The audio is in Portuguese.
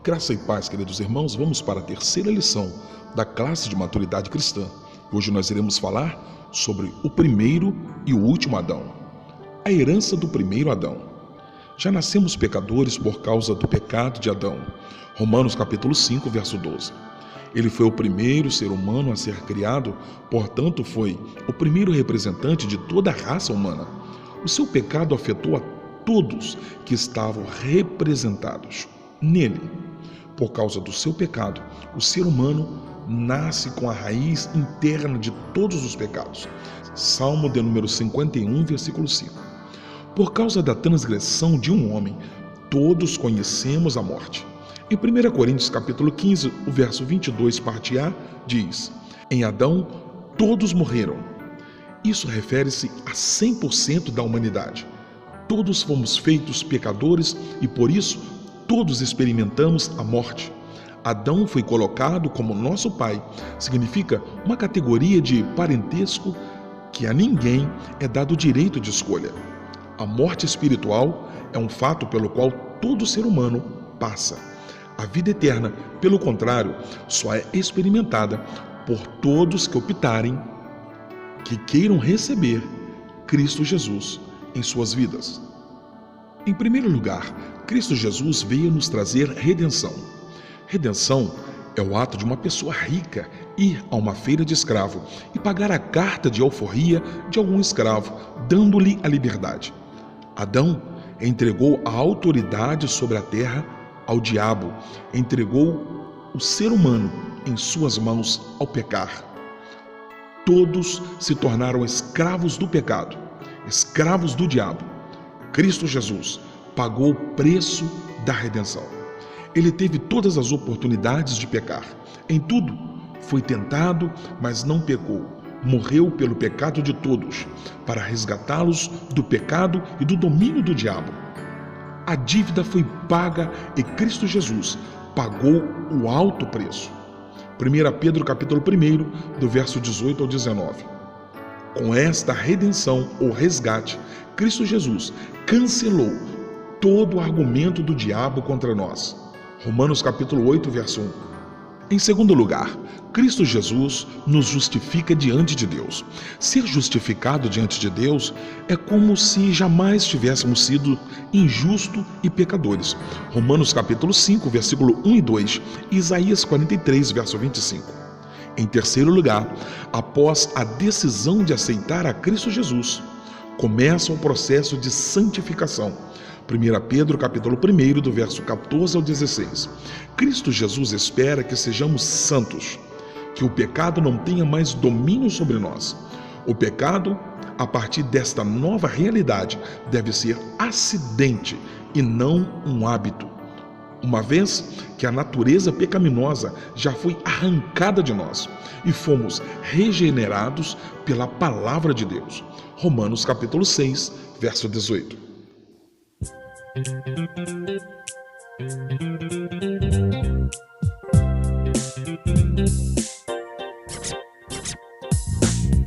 Graça e paz, queridos irmãos, vamos para a terceira lição da classe de maturidade cristã. Hoje nós iremos falar sobre o primeiro e o último Adão. A herança do primeiro Adão. Já nascemos pecadores por causa do pecado de Adão. Romanos capítulo 5, verso 12. Ele foi o primeiro ser humano a ser criado, portanto foi o primeiro representante de toda a raça humana. O seu pecado afetou a todos que estavam representados nele. Por causa do seu pecado, o ser humano nasce com a raiz interna de todos os pecados. Salmo de número 51, versículo 5. Por causa da transgressão de um homem, todos conhecemos a morte. Em 1 Coríntios capítulo 15, o verso 22, parte A, diz: em Adão todos morreram. Isso refere-se a 100% da humanidade. Todos fomos feitos pecadores e por isso todos experimentamos a morte. Adão foi colocado como nosso pai. Significa uma categoria de parentesco que a ninguém é dado o direito de escolha. A morte espiritual é um fato pelo qual todo ser humano passa. A vida eterna, pelo contrário, só é experimentada por todos que optarem, que queiram receber Cristo Jesus em suas vidas. Em primeiro lugar, Cristo Jesus veio nos trazer redenção. Redenção é o ato de uma pessoa rica ir a uma feira de escravo e pagar a carta de alforria de algum escravo, dando-lhe a liberdade. Adão entregou a autoridade sobre a terra ao diabo, entregou o ser humano em suas mãos ao pecar. Todos se tornaram escravos do pecado, escravos do diabo. Cristo Jesus pagou o preço da redenção. Ele teve todas as oportunidades de pecar. Em tudo, foi tentado, mas não pecou. Morreu pelo pecado de todos, para resgatá-los do pecado e do domínio do diabo. A dívida foi paga e Cristo Jesus pagou o alto preço. 1 Pedro capítulo 1, do verso 18 ao 19. Com esta redenção ou resgate, Cristo Jesus cancelou todo o argumento do diabo contra nós. Romanos capítulo 8, verso 1. Em segundo lugar, Cristo Jesus nos justifica diante de Deus. Ser justificado diante de Deus é como se jamais tivéssemos sido injustos e pecadores. Romanos capítulo 5, versículo 1 e 2, e Isaías 43, verso 25. Em terceiro lugar, após a decisão de aceitar a Cristo Jesus, começa o processo de santificação. 1 Pedro capítulo 1, do verso 14 ao 16. Cristo Jesus espera que sejamos santos, que o pecado não tenha mais domínio sobre nós. O pecado, a partir desta nova realidade, deve ser acidente e não um hábito, uma vez que a natureza pecaminosa já foi arrancada de nós e fomos regenerados pela palavra de Deus. Romanos capítulo 6, verso 18.